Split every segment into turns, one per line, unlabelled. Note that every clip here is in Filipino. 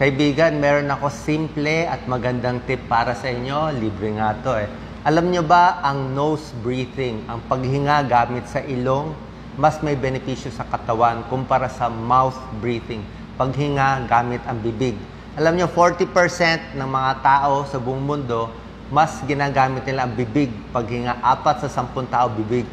Kaibigan, meron ako simple at magandang tip para sa inyo. Libre nga to eh. Alam nyo ba, ang nose breathing, ang paghinga gamit sa ilong, mas may benepisyo sa katawan kumpara sa mouth breathing, paghinga gamit ang bibig. Alam nyo, 40% ng mga tao sa buong mundo, mas ginagamit nila ang bibig. Paghinga, 4 sa 10 tao bibig.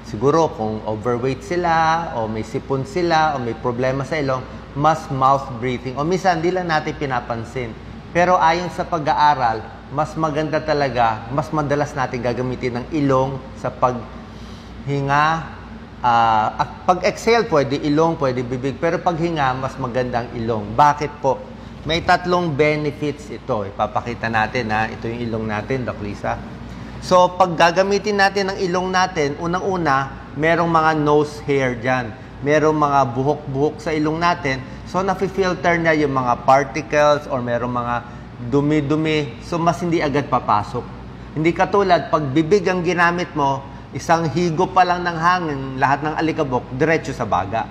Siguro kung overweight sila, o may sipon sila, o may problema sa ilong, mas mouth breathing. O minsan, hindi lang natin pinapansin. Pero ayon sa pag-aaral, mas maganda talaga, mas madalas natin gagamitin ng ilong sa paghinga. Pag-exhale, pwede ilong, pwede bibig. Pero paghinga, mas magandang ilong. Bakit po? May 3 benefits ito. Ipapakita natin ha. Ito yung ilong natin, Doc Lisa. So, pag gagamitin natin ang ilong natin, unang-una, merong mga nose hair dyan. Merong mga buhok-buhok sa ilong natin. So, nafi-filter na yung mga particles or merong mga dumi-dumi. So, mas hindi agad papasok. Hindi katulad, pag bibig ang ginamit mo, isang higo pa lang ng hangin, lahat ng alikabok, diretso sa baga.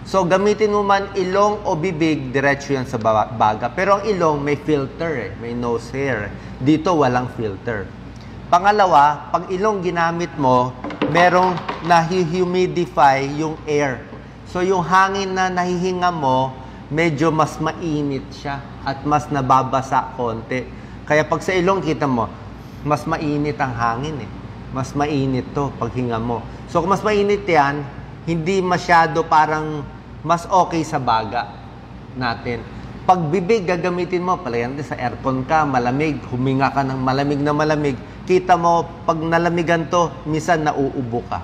So, gamitin mo man ilong o bibig, diretso yan sa baga. Pero ang ilong, may filter may nose hair. Dito, walang filter. Pangalawa, pag ilong ginamit mo, merong nahi-humidify yung air. So, yung hangin na nahihinga mo, medyo mas mainit siya at mas nababasa konti. Kaya pag sa ilong, kita mo, mas mainit ang hangin Mas mainit to pag hinga mo. So, kung mas mainit yan, hindi masyado parang mas okay sa baga natin. Pag bibig, gagamitin mo, palayan sa aircon ka, malamig, huminga ka ng malamig na malamig, kita mo, pag nalamigan to, minsan nauubo ka.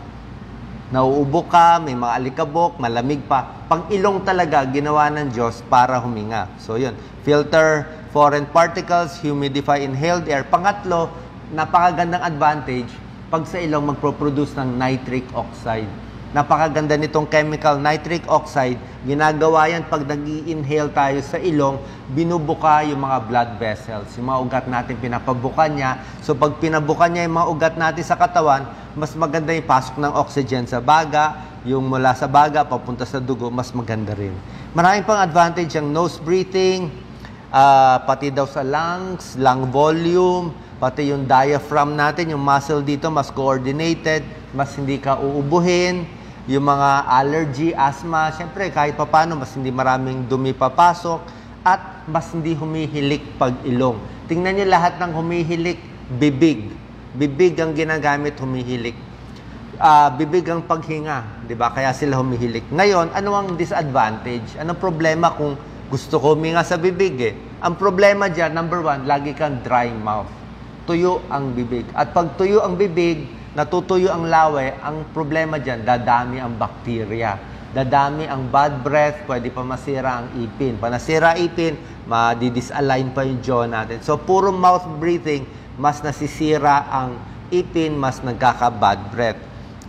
Nauubo ka, may mga alikabok, malamig pa. Pag ilong talaga, ginawa ng Diyos para huminga. So, yun. Filter foreign particles, humidify inhaled air. Pangatlo, napakagandang advantage, pag sa ilong magproproduce ng nitric oxide. Napakaganda nitong chemical, nitric oxide. Ginagawa yan pag nag-i-inhale tayo sa ilong, binubuka yung mga blood vessels. Yung mga ugat natin, pinapabukan niya. So, pag pinabukan niya yung mga ugat natin sa katawan, mas maganda yung pasok ng oxygen sa baga. Yung mula sa baga, papunta sa dugo, mas maganda rin. Maraming pang advantage ang nose breathing, pati daw sa lungs, lung volume, pati yung diaphragm natin, yung muscle dito, mas coordinated, mas hindi ka uubuhin, yung mga allergy, asthma, syempre kahit papano, mas hindi maraming dumi papasok, at mas hindi humihilik pag ilong. Tingnan niyo lahat ng humihilik, bibig. Bibig ang ginagamit, humihilik. Bibig ang paghinga, di ba? Kaya sila humihilik. Ngayon, ano ang disadvantage? Anong problema kung gusto ko huminga sa bibig Ang problema dyan, number 1, lagi kang dry mouth. Tuyo ang bibig. At pag tuyo ang bibig, natutuyo ang lawe, ang problema dyan, dadami ang bakterya. Dadami ang bad breath, pwede pa masira ang ipin. Pa nasira ipin, madi-disalign pa yung jaw natin. So, puro mouth breathing, mas nasisira ang ipin, mas nagkaka-bad breath.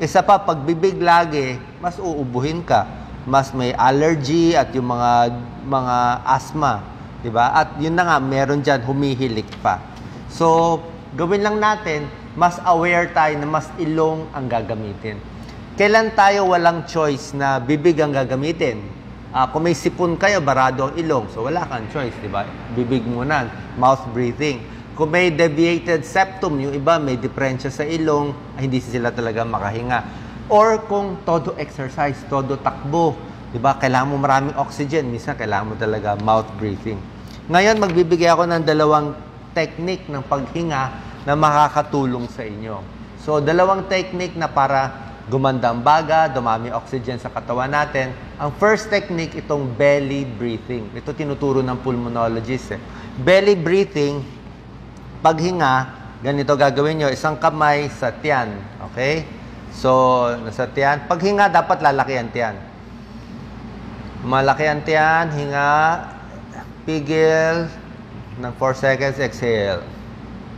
Isa pa, pag bibig lagi, mas uubuhin ka. Mas may allergy at yung mga asthma. Diba? At yun na nga, meron dyan, humihilik pa. So, gawin lang natin, mas aware tayo na mas ilong ang gagamitin. Kailan tayo walang choice na bibig ang gagamitin? Kung may sipon kayo, barado ang ilong. So, wala kang choice, di ba? Bibig muna, mouth breathing. Kung may deviated septum, yung iba may diferensya sa ilong, hindi sila talaga makahinga. Or kung todo exercise, todo takbo, di ba? Kailangan mo maraming oxygen. Minsan, kailangan mo talaga mouth breathing. Ngayon, magbibigay ako ng 2 technique ng paghinga na makakatulong sa inyo. So, 2 technique na para gumanda ang baga, dumami oxygen sa katawan natin. Ang first technique, itong belly breathing. Ito tinuturo ng pulmonologist. Belly breathing, paghinga, ganito gagawin nyo, isang kamay sa tiyan. Okay? So, nasa tiyan. Paghinga, dapat lalaki ang tiyan. Malaki ang tiyan, hinga, pigil, ng 4 seconds, exhale.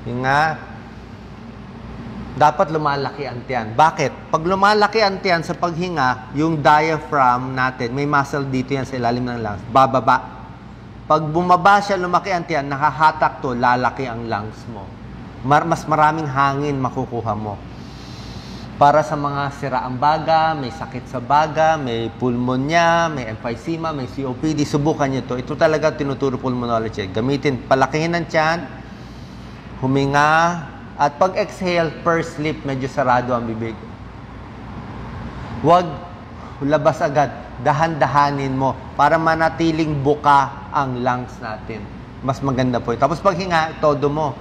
Hinga. Dapat lumalaki ang tiyan. Bakit? Pag lumalaki ang tiyan sa paghinga, yung diaphragm natin, may muscle dito yan sa ilalim ng lungs, bababa. Pag bumaba siya, lumaki ang tiyan, nakahatak to, lalaki ang lungs mo. Mas maraming hangin makukuha mo. Para sa mga siraang baga, may sakit sa baga, may pulmonya, may emphysema, may COPD, subukan nyo to. Ito talaga tinuturo pulmonology. Gamitin, palakihin ng tiyan, huminga, at pag exhale, first sleep, medyo sarado ang bibig. Huwag labas agad, dahan-dahanin mo para manatiling buka ang lungs natin. Mas maganda po. Tapos pag hinga, todo mo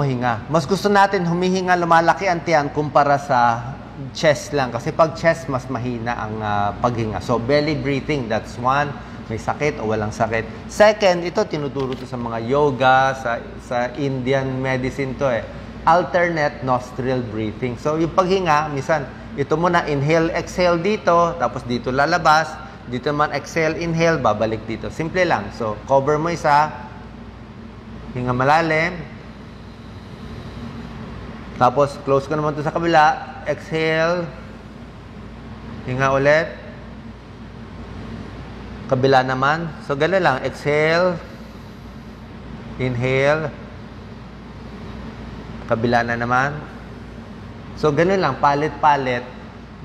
hinga. Mas gusto natin humihinga, lumalaki ang tiyan kumpara sa chest lang. Kasi pag chest, mas mahina ang paghinga. So, belly breathing, that's one. May sakit o walang sakit. Second, ito tinuturo to sa mga yoga, sa Indian medicine to eh. Alternate nostril breathing. So, yung paghinga, minsan, ito muna, inhale, exhale dito, tapos dito lalabas. Dito naman, exhale, inhale, babalik dito. Simple lang. So, cover mo isa, hinga malalim. Tapos, close ko naman ito sa kabila. Exhale. Hinga ulit. Kabila naman. So, gano'n lang. Exhale. Inhale. Kabila na naman. So, gano'n lang. Palit-palit.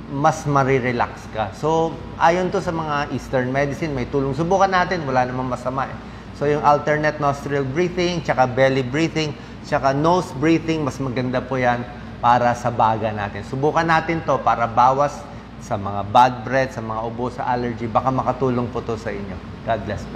Mas marirelax ka. So, ayon to sa mga Eastern medicine, may tulong. Subukan natin. Wala namang masama eh. So, yung alternate nostril breathing, tsaka belly breathing, tsaka nose breathing, mas maganda po yan para sa baga natin. Subukan natin to para bawas sa mga bad breath, sa mga ubo, sa allergy. Baka makatulong po to sa inyo. God bless po.